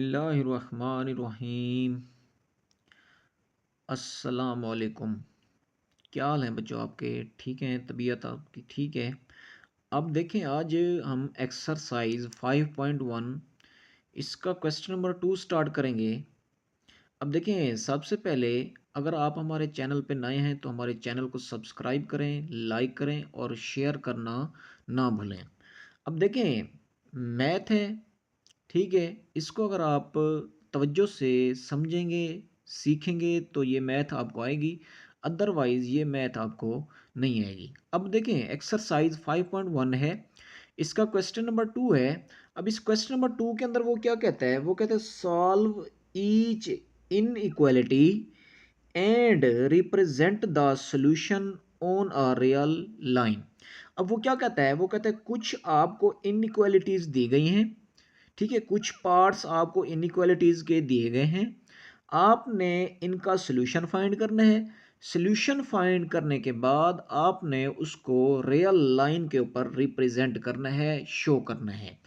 बिस्मिल्लाहिर्रहमानिर्रहीम। अस्सलामुअलैकुम। क्या हाल है बच्चों आपके? ठीक हैं? तबीयत आपकी ठीक है? अब देखें, आज हम एक्सरसाइज 5.1 इसका क्वेश्चन नंबर 2 स्टार्ट करेंगे। अब देखें, सबसे पहले अगर आप हमारे चैनल पे नए हैं तो हमारे चैनल को सब्सक्राइब करें, लाइक करें और शेयर करना ना भूलें। अब देखें, मैथ है, ठीक है। इसको अगर आप तवज्जो से समझेंगे, सीखेंगे तो ये मैथ आपको आएगी, अदरवाइज़ ये मैथ आपको नहीं आएगी। अब देखें, एक्सरसाइज 5.1 है, इसका क्वेश्चन नंबर 2 है। अब इस क्वेश्चन नंबर 2 के अंदर वो क्या कहता है? वो कहता है solve each inequality and represent the solution on a real line. अब वो क्या कहता है? वो कहता है कुछ आपको इनइक्वालिटीज़ दी गई हैं, ठीक है, कुछ पार्ट्स आपको इनइक्वालिटीज़ के दिए गए हैं, आपने इनका सॉल्यूशन फाइंड करना है। सॉल्यूशन फाइंड करने के बाद आपने उसको रियल लाइन के ऊपर रिप्रेजेंट करना है, शो करना है।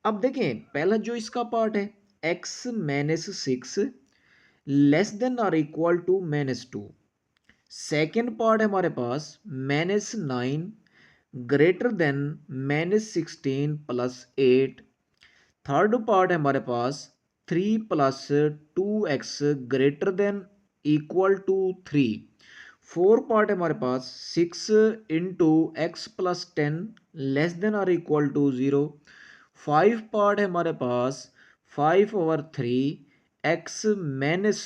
अब देखें, पहला जो इसका पार्ट है, एक्स माइनस 6 लेस देन और इक्वल टू -2। सेकेंड पार्ट है हमारे पास -9 greater than -16 plus 8। Third part है हमारे पास 3 plus 2x greater than equal to 3। Four part है हमारे पास 6 into x plus 10 less than और इक्वल टू 0। फाइव पार्ट है हमारे पास 5/3 एक्स माइनस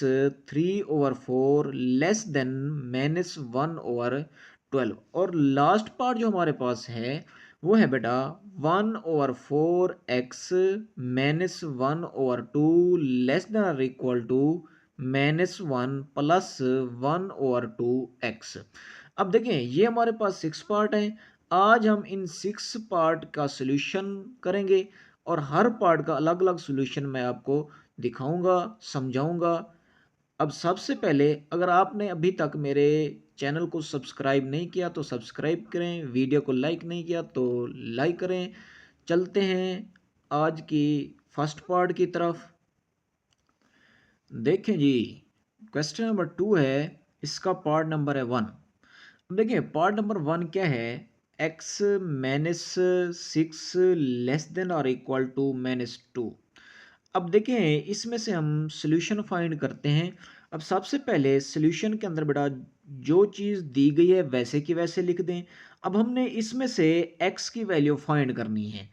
3/4 लेस देन -1/12। और लास्ट पार्ट जो हमारे पास है वो है बेटा 1/4 एक्स माइनस 1/2 लेस देन और इक्वल टू -1 प्लस 1/2 एक्स। अब देखें, ये हमारे पास 6 पार्ट हैं। आज हम इन 6 पार्ट का सॉल्यूशन करेंगे और हर पार्ट का अलग अलग सॉल्यूशन मैं आपको दिखाऊंगा, समझाऊंगा। अब सबसे पहले, अगर आपने अभी तक मेरे चैनल को सब्सक्राइब नहीं किया तो सब्सक्राइब करें, वीडियो को लाइक नहीं किया तो लाइक करें। चलते हैं आज की फर्स्ट पार्ट की तरफ। देखें जी, क्वेश्चन नंबर 2 है, इसका पार्ट नंबर है 1। अब देखिए, पार्ट नंबर 1 क्या है? एक्स माइनस 6 लेस देन और इक्वल टू -2। अब देखें, इसमें से हम सॉल्यूशन फाइंड करते हैं। अब सबसे पहले सॉल्यूशन के अंदर बेटा जो चीज़ दी गई है वैसे की वैसे लिख दें। अब हमने इसमें से x की वैल्यू फाइंड करनी है,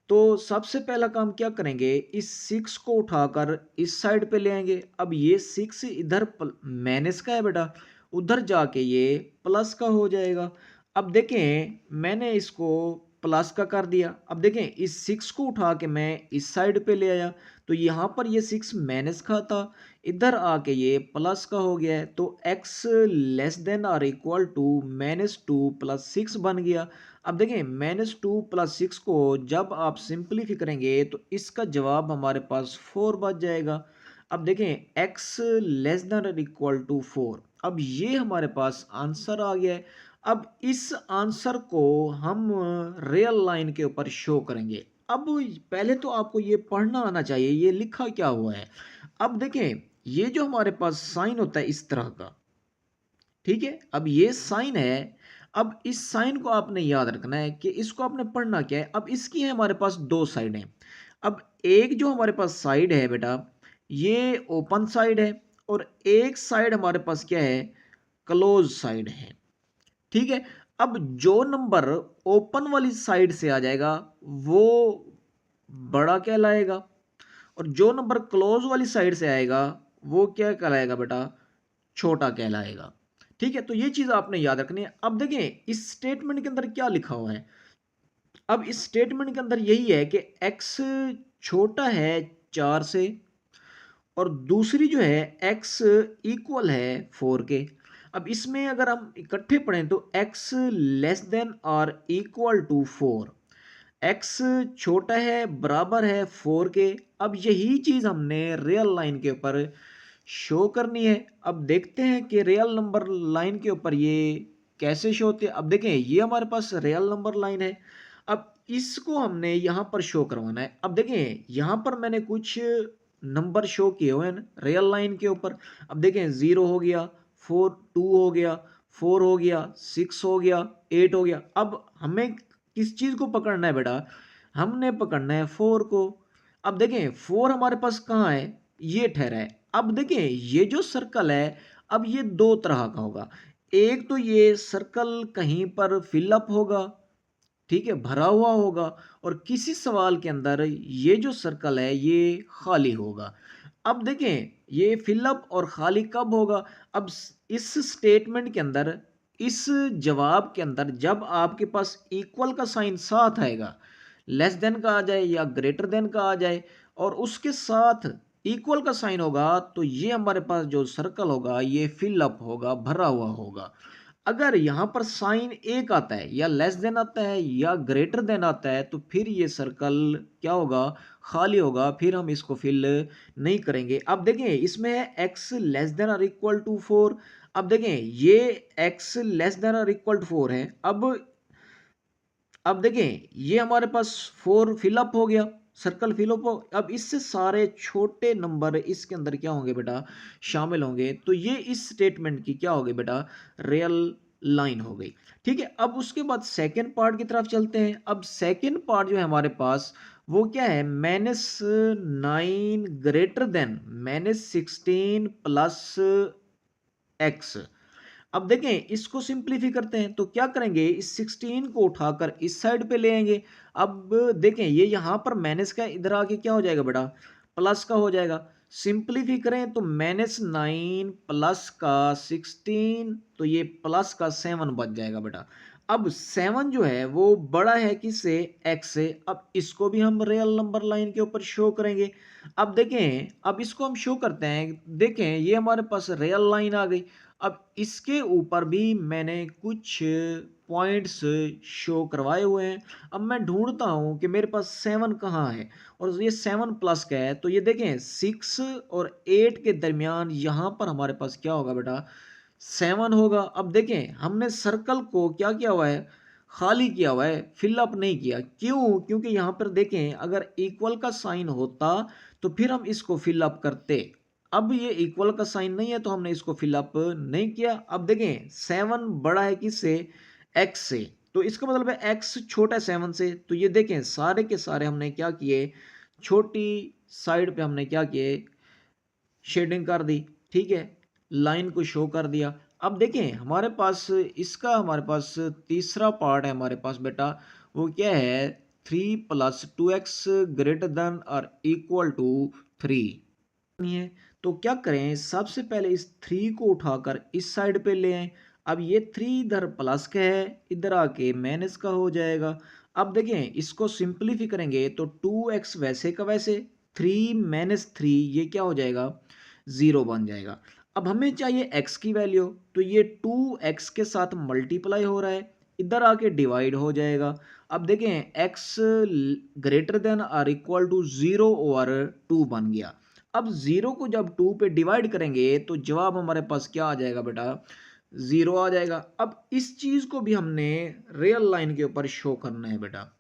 तो सबसे पहला काम क्या करेंगे, इस 6 को उठाकर इस साइड पे ले आएंगे। अब ये 6 इधर माइनस का है बेटा, उधर जाके ये प्लस का हो जाएगा। अब देखें, मैंने इसको प्लस का कर दिया। अब देखें, इस 6 को उठा के मैं इस साइड पे ले आया, तो यहाँ पर ये 6 माइनस का था, इधर आके ये प्लस का हो गया है। तो x लेस देन और इक्वल टू -2 प्लस 6 बन गया। अब देखें, -2 प्लस 6 को जब आप सिंप्लीफाई करेंगे तो इसका जवाब हमारे पास 4 बच जाएगा। अब देखें, x लेस देन और इक्वल टू 4। अब ये हमारे पास आंसर आ गया है। अब इस आंसर को हम रियल लाइन के ऊपर शो करेंगे। अब पहले तो आपको ये पढ़ना आना चाहिए ये लिखा क्या हुआ है। अब देखें, ये जो हमारे पास साइन होता है इस तरह का, ठीक है, अब ये साइन है। अब इस साइन को आपने याद रखना है कि इसको आपने पढ़ना क्या है। अब इसकी है हमारे पास दो साइड हैं। अब एक जो हमारे पास साइड है बेटा, ये ओपन साइड है, और एक साइड हमारे पास क्या है, क्लोज साइड है, ठीक है। अब जो नंबर ओपन वाली साइड से आ जाएगा वो बड़ा कहलाएगा, और जो नंबर क्लोज वाली साइड से आएगा वो क्या कहलाएगा बेटा, छोटा कहलाएगा। ठीक है, तो ये चीज आपने याद रखनी है। अब देखें, इस स्टेटमेंट के अंदर क्या लिखा हुआ है। अब इस स्टेटमेंट के अंदर यही है कि x छोटा है 4 से, और दूसरी जो है x इक्वल है 4 के। अब इसमें अगर हम इकट्ठे पढ़ें तो x लेस देन और इक्वल टू 4, x छोटा है बराबर है 4 के। अब यही चीज हमने रियल लाइन के ऊपर शो करनी है। अब देखते हैं कि रियल नंबर लाइन के ऊपर ये कैसे शो होते हैं। अब देखें, ये हमारे पास रियल नंबर लाइन है। अब इसको हमने यहाँ पर शो करवाना है। अब देखें, यहाँ पर मैंने कुछ नंबर शो किए हुए हैं रियल लाइन के ऊपर। अब देखें 0 हो गया, 4 2 हो गया, 4 हो गया, 6 हो गया, 8 हो गया। अब हमें किस चीज़ को पकड़ना है बेटा? हमने पकड़ना है 4 को। अब देखें 4 हमारे पास कहाँ है? ये ठहरा है। अब देखें ये जो सर्कल है, अब ये दो तरह का होगा। एक तो ये सर्कल कहीं पर फिलअप होगा, ठीक है, भरा हुआ होगा, और किसी सवाल के अंदर ये जो सर्कल है ये खाली होगा। अब देखें ये फिलअप और खाली कब होगा? अब इस स्टेटमेंट के अंदर, इस जवाब के अंदर जब आपके पास इक्वल का साइन साथ आएगा, लेस देन का आ जाए या ग्रेटर देन का आ जाए, और उसके साथ इक्वल का साइन होगा, तो ये हमारे पास जो सर्कल होगा ये फिलअप होगा, भरा हुआ होगा। अगर यहाँ पर साइन एक आता है या लेस देन आता है या ग्रेटर देन आता है, तो फिर ये सर्कल क्या होगा? खाली होगा, फिर हम इसको फिल नहीं करेंगे। अब देखें इसमें है एक्स लेस देन और इक्वल टू 4। अब देखें ये एक्स लेस देन और इक्वल टू 4 है। अब देखें ये हमारे पास 4 फिलअप हो गया, सर्कल फिलअप हो। अब इससे सारे छोटे नंबर इसके अंदर क्या होंगे बेटा? शामिल होंगे। तो ये इस स्टेटमेंट की क्या होगी बेटा? रियल लाइन हो गई। ठीक है, अब उसके बाद सेकेंड पार्ट की तरफ चलते हैं। अब सेकेंड पार्ट जो है हमारे पास वो क्या है? -9 ग्रेटर देन -16 प्लस एक्स। अब देखें इसको सिंप्लीफाई करते हैं, तो क्या करेंगे? इस 16 को उठाकर इस साइड पे ले आएंगे। अब देखें ये यहां पर माइनस का, इधर आके क्या हो जाएगा बेटा? प्लस का हो जाएगा। सिंप्लीफाई करें तो -9 प्लस का 16, तो ये प्लस का 7 बच जाएगा बेटा। अब 7 जो है वो बड़ा है किससे? एक्स से। अब इसको भी हम रियल नंबर लाइन के ऊपर शो करेंगे। अब देखें, अब इसको हम शो करते हैं। देखें ये हमारे पास रियल लाइन आ गई। अब इसके ऊपर भी मैंने कुछ पॉइंट्स शो करवाए हुए हैं। अब मैं ढूंढता हूं कि मेरे पास 7 कहाँ है, और ये 7 प्लस का है। तो ये देखें 6 और 8 के दरमियान यहां पर हमारे पास क्या होगा बेटा? 7 होगा। अब देखें हमने सर्कल को क्या किया हुआ है? खाली किया हुआ है, फिलअप नहीं किया। क्यों? क्योंकि यहां पर देखें अगर इक्वल का साइन होता तो फिर हम इसको फिलअप करते। अब ये इक्वल का साइन नहीं है तो हमने इसको फिलअप नहीं किया। अब देखें 7 बड़ा है किससे? एक्स से। तो इसका मतलब है एक्स छोटा है 7 से। तो ये देखें सारे के सारे हमने क्या किए? छोटी साइड पे हमने क्या किए? शेडिंग कर दी। ठीक है, लाइन को शो कर दिया। अब देखें हमारे पास तीसरा पार्ट है हमारे पास बेटा, वो क्या है? 3 प्लस 2x ग्रेटर देन और इक्वल टू 3 है। तो क्या करें? सबसे पहले इस 3 को उठाकर इस साइड पे ले आए। अब ये 3 इधर प्लस का है, इधर आके माइनस का हो जाएगा। अब देखें इसको सिंप्लीफाई करेंगे तो 2x वैसे का वैसे, 3 माइनस 3 ये क्या हो जाएगा? 0 बन जाएगा। अब हमें चाहिए x की वैल्यू, तो ये 2x के साथ मल्टीप्लाई हो रहा है, इधर आके डिवाइड हो जाएगा। अब देखें x ग्रेटर देन और इक्वल टू 0 और 2 बन गया। अब 0 को जब 2 पे डिवाइड करेंगे तो जवाब हमारे पास क्या आ जाएगा बेटा? 0 आ जाएगा। अब इस चीज को भी हमने रियल लाइन के ऊपर शो करना है बेटा।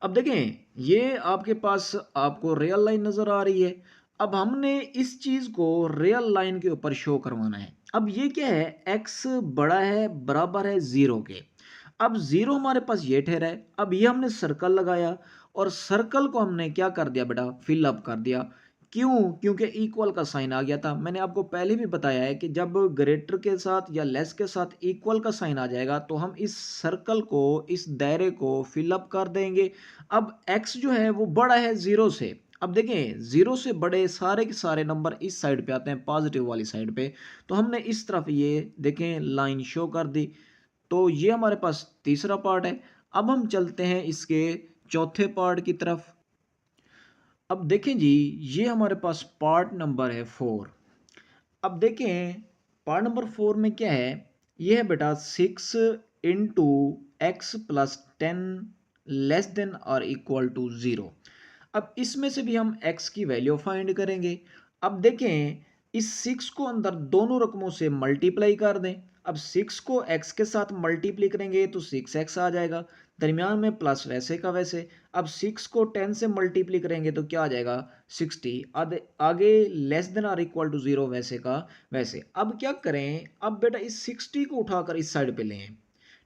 अब देखें ये आपके पास आपको रियल लाइन नजर आ रही है। अब हमने इस चीज को रियल लाइन के ऊपर शो करवाना है। अब ये क्या है? x बड़ा है, बराबर है 0 के। अब 0 हमारे पास ये ठहरा है। अब ये हमने सर्कल लगाया, और सर्कल को हमने क्या कर दिया बेटा? फिल अप कर दिया। क्यों? क्योंकि इक्वल का साइन आ गया था। मैंने आपको पहले भी बताया है कि जब ग्रेटर के साथ या लेस के साथ इक्वल का साइन आ जाएगा तो हम इस सर्कल को, इस दायरे को फिल अप कर देंगे। अब x जो है वो बड़ा है 0 से। अब देखें 0 से बड़े सारे के सारे नंबर इस साइड पे आते हैं, पॉजिटिव वाली साइड पे। तो हमने इस तरफ ये देखें लाइन शो कर दी। तो ये हमारे पास तीसरा पार्ट है। अब हम चलते हैं इसके चौथे पार्ट की तरफ। अब देखें जी, ये हमारे पास पार्ट नंबर है 4। अब देखें पार्ट नंबर 4 में क्या है? ये है बेटा 6 into x plus 10 less than और इक्वल टू 0। अब इसमें से भी हम x की वैल्यू फाइंड करेंगे। अब देखें इस 6 को अंदर दोनों रकमों से मल्टीप्लाई कर दें। अब 6 को x के साथ मल्टीप्लाई करेंगे तो 6x आ जाएगा, दरमियान में प्लस वैसे का वैसे। अब 6 को 10 से मल्टीप्लाई करेंगे तो क्या आ जाएगा 60, आगे लेस देन और इक्वल टू 0 वैसे का वैसे। अब क्या करें, अब बेटा इस 60 को उठाकर इस साइड पे लें,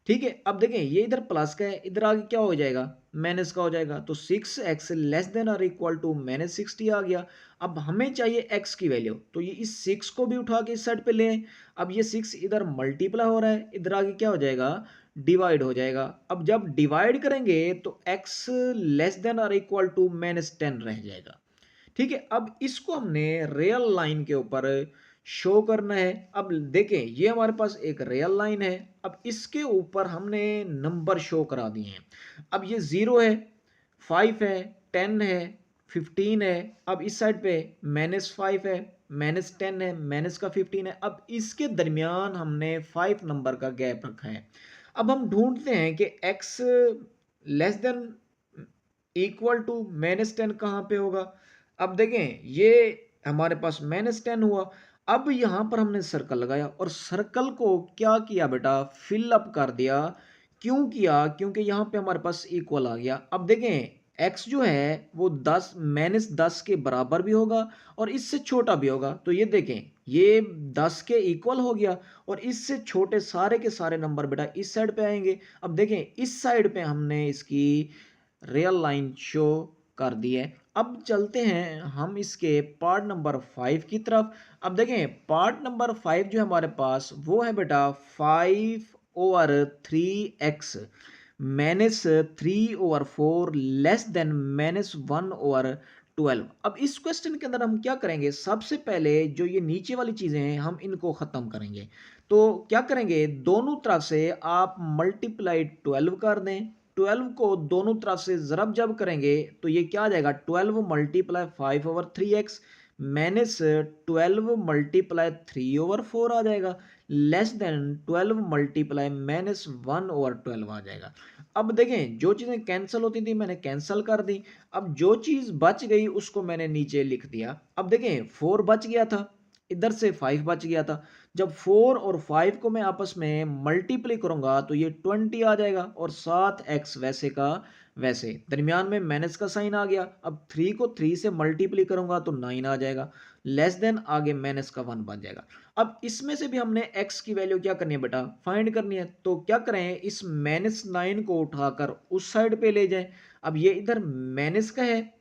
ठीक है। अब देखें ये इधर प्लस का है, इधर आगे क्या हो जाएगा माइनस का हो जाएगा, तो 6x लेस देन और इक्वल टू -60 आ गया। अब हमें चाहिए x की वैल्यू, तो ये इस 6 को भी उठा के इस साइड पे ले आए। अब ये 6 इधर मल्टीप्लाई हो रहा है, इधर आगे क्या हो जाएगा डिवाइड हो जाएगा। अब जब डिवाइड करेंगे तो x लेस देन और इक्वल टू -10 रह जाएगा, ठीक है। अब इसको हमने रियल लाइन के ऊपर शो करना है। अब देखें ये हमारे पास एक रियल लाइन है, अब इसके ऊपर हमने नंबर शो करा दिए हैं। अब ये 0 है, 5 है, 10 है, 15 है। अब इस साइड पे -5 है, -10 है, माइनस का 15 है। अब इसके दरमियान हमने 5 नंबर का गैप रखा है। अब हम ढूंढते हैं कि x less than equal to -10 कहाँ पे होगा। अब देखें ये हमारे पास -10 हुआ। अब यहां पर हमने सर्कल लगाया और सर्कल को क्या किया बेटा फिल अप कर दिया। क्यों किया, क्योंकि यहां पे हमारे पास इक्वल आ गया। अब देखें x जो है वो 10 -10 के बराबर भी होगा और इससे छोटा भी होगा। तो ये देखें ये 10 के इक्वल हो गया और इससे छोटे सारे के सारे नंबर बेटा इस साइड पे आएंगे। अब देखें इस साइड पे हमने इसकी रियल लाइन शो कर दी है। अब चलते हैं हम इसके पार्ट नंबर 5 की तरफ। अब देखें पार्ट नंबर 5 जो हमारे पास वो है बेटा 5/3x -3/4 लेस देन -1/12। अब इस क्वेश्चन के अंदर हम क्या करेंगे, सबसे पहले जो ये नीचे वाली चीजें हैं हम इनको खत्म करेंगे। तो क्या करेंगे, दोनों तरफ से आप मल्टीप्लाई 12 कर दें। 12 को दोनों तरफ से जरब जब करेंगे तो ये क्या आ जाएगा 12 मल्टीप्लाई 5/3x -12 मल्टीप्लाई 3/4 आ जाएगा लेस देन 12 मल्टीप्लाई -1/12 आ जाएगा। अब देखें जो चीजें कैंसिल होती थी मैंने कैंसिल कर दी। अब जो चीज बच गई उसको मैंने नीचे लिख दिया। अब देखें 4 बच गया था, इधर से 5 बच गया था। जब 4 और 5 को मैं आपस में मल्टीप्लाई करूंगा तो ये 20 आ जाएगा और 7x वैसे का वैसे, दरमियान में माइनस का साइन आ गया। अब 3 को 3 से मल्टीप्लाई करूंगा तो 9 आ जाएगा लेस देन आगे माइनस का 1 बन जाएगा। अब इसमें से भी हमने x की वैल्यू क्या करनी है बेटा फाइंड करनी है। तो क्या करें, इस -9 को उठाकर उस साइड पे ले जाएं। अब ये इधर माइनस का है,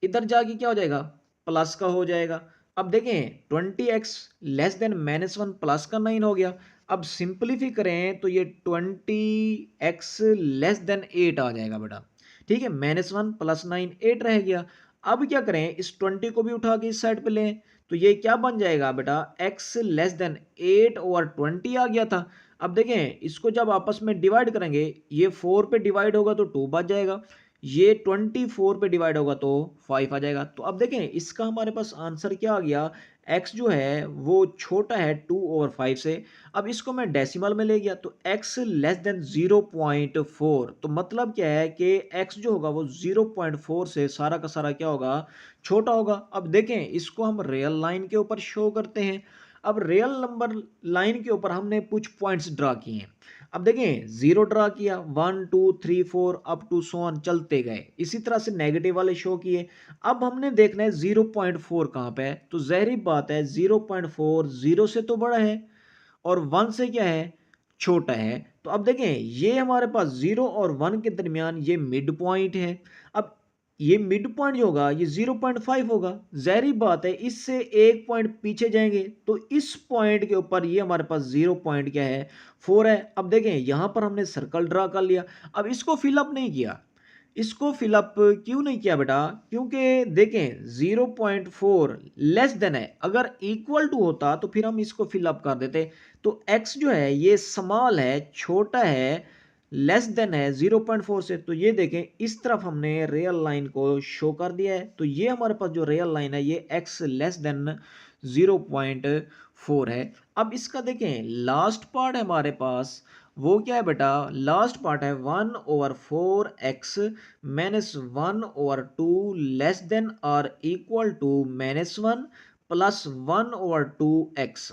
इधर जाके क्या हो जाएगा प्लस का हो जाएगा। अब देखें 20x लेस देन -1 प्लस का 9 हो गया। अब सिंपलीफाई करें तो ये 20x लेस देन 8 आ जाएगा बेटा, ठीक है। -1 + 9 8 रह गया। अब क्या करें, इस 20 को भी उठा के इस साइड पे लें तो ये क्या बन जाएगा बेटा x लेस देन 8/20 आ गया था। अब देखें इसको जब आपस में डिवाइड करेंगे ये 4 पे डिवाइड होगा तो 2 बच जाएगा, ये 24 पे डिवाइड होगा तो 5 आ जाएगा। तो अब देखें इसका हमारे पास आंसर क्या आ गया, x जो है वो छोटा है 2/5 से। अब इसको मैं डेसिमल में ले गया तो x लेस देन 0.4, तो मतलब क्या है कि x जो होगा वो 0.4 से सारा का सारा क्या होगा छोटा होगा। अब देखें इसको हम रियल लाइन के ऊपर शो करते हैं। अब रियल नंबर लाइन के ऊपर हमने कुछ पॉइंट्स ड्रा किए हैं। अब देखें 0 ड्रा किया, 1 2 3 4 अप टू सो ऑन चलते गए, इसी तरह से नेगेटिव वाले शो किए। अब हमने देखना है 0.4 कहाँ पे है, तो ज़ाहिर बात है 0.4 0 से तो बड़ा है और 1 से क्या है छोटा है। तो अब देखें ये हमारे पास 0 और 1 के दरमियान ये मिड पॉइंट है। अब ये मिड पॉइंट जो होगा ये 0.5 होगा, ज़ाहिर बात है इससे एक पॉइंट पीछे जाएंगे तो इस पॉइंट के ऊपर ये हमारे पास 0 पॉइंट क्या है 4 है। अब देखें यहां पर हमने सर्कल ड्रा कर लिया। अब इसको फिलअप नहीं किया, इसको फिलअप क्यों नहीं किया बेटा, क्योंकि देखें 0.4 लेस देन है, अगर इक्वल टू होता तो फिर हम इसको फिलअप कर देते। तो x जो है ये स्मॉल है छोटा है लेस देन है 0.4 से, तो ये देखें इस तरफ हमने रियल लाइन को शो कर दिया है। तो ये हमारे पास जो रियल लाइन है ये x लेस देन 0.4 है। अब इसका देखें लास्ट पार्ट है हमारे पास वो क्या है बेटा, लास्ट पार्ट है 1/4x -1/2 लेस देन और इक्वल टू -1 + 1/2x,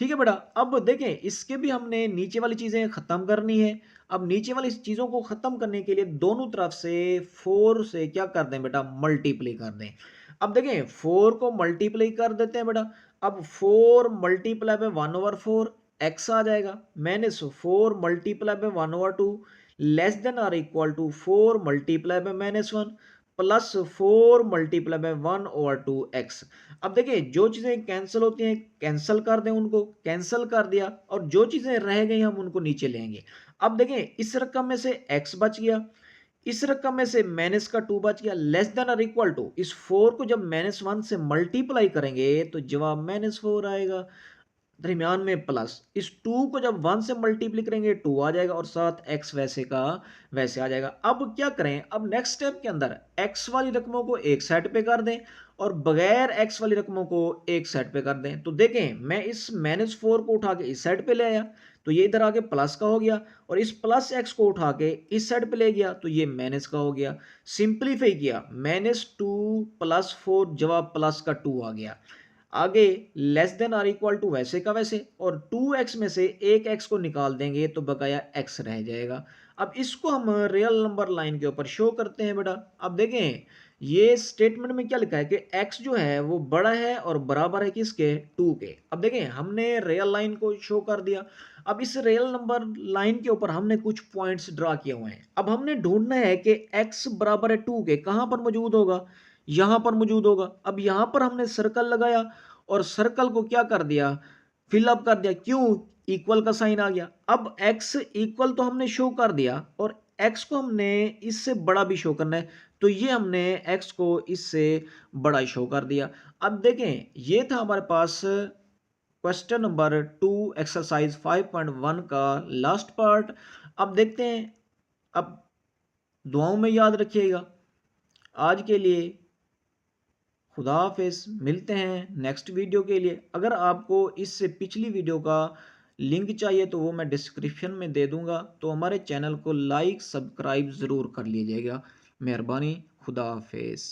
ठीक है बेटा। अब देखें इसके भी हमने नीचे वाली चीज़ें ख़त्म करनी है। अब नीचे वाली चीज़ों को ख़त्म करने के लिए दोनों तरफ से 4 से क्या कर दें बेटा, मल्टीप्लाई कर दें। अब देखें 4 को मल्टीप्लाई कर देते हैं बेटा। अब 4 मल्टीप्लाई बाय 1/4 एक्स आ जाएगा, minus 4 multiply by 1/2 less than और equal to 4 multiply by -1 plus 4 multiply by 1/2 x. अब देखिए जो चीज़ें कैंसिल होती हैं कैंसिल कर दें, उनको कैंसिल कर दिया और जो चीज़ें रह गई हम उनको नीचे लेंगे। अब देखें इस रकम में से x बच गया, इस रकम में से माइनस का 2 बच गया, लेस देन और इक्वल टू इस 4 को जब -1 से मल्टीप्लाई करेंगे तो जवाब -4 आएगा, दरमियान में प्लस। इस 2 को जब 1 से मल्टीप्लाई करेंगे 2 आ जाएगा और साथ x वैसे का वैसे आ जाएगा। अब क्या करें, अब नेक्स्ट स्टेप के अंदर x वाली रकमों को एक साइड पे कर दें और बगैर x वाली रकमों को एक साइड पे कर दें। तो देखें मैं इस -4 को उठा के इस साइड पे ले आया तो ये इधर आके प्लस का हो गया और इस प्लस x को उठा के इस साइड पे ले गया तो ये माइनस का हो गया। सिंप्लीफाई किया, -2 + 4 जवाब प्लस का 2 आ गया। आगे लेस देन और इक्वल टू वैसे का वैसे और 2x में से एक x को निकाल देंगे तो बकाया x रह जाएगा। अब इसको हम रियल नंबर लाइन के ऊपर शो करते हैं बेटा। अब देखें ये स्टेटमेंट में क्या लिखा है कि x जो है वो बड़ा है और बराबर है किसके, 2 के। अब देखें हमने रियल लाइन को शो कर दिया। अब इस रियल नंबर लाइन के ऊपर हमने कुछ पॉइंट्स ड्रा किए हुए हैं। अब हमने ढूंढना है कि x बराबर है 2 के, कहां पर मौजूद होगा, यहां पर मौजूद होगा। अब यहां पर हमने सर्कल लगाया और सर्कल को क्या कर दिया, फिलअप कर दिया। क्यों, इक्वल का साइन आ गया। अब x इक्वल तो हमने शो कर दिया और x को हमने इससे बड़ा भी शो करना है तो ये हमने x को इससे बड़ा शो कर दिया। अब देखें ये था हमारे पास क्वेश्चन नंबर 2 एक्सरसाइज 5.1 का लास्ट पार्ट। अब देखते हैं, अब दुआओं में याद रखिएगा। आज के लिए खुदा हाफिज, मिलते हैं नेक्स्ट वीडियो के लिए। अगर आपको इससे पिछली वीडियो का लिंक चाहिए तो वो मैं डिस्क्रिप्शन में दे दूंगा। तो हमारे चैनल को लाइक सब्सक्राइब ज़रूर कर लीजिएगा। मेहरबानी, खुदा हाफिज।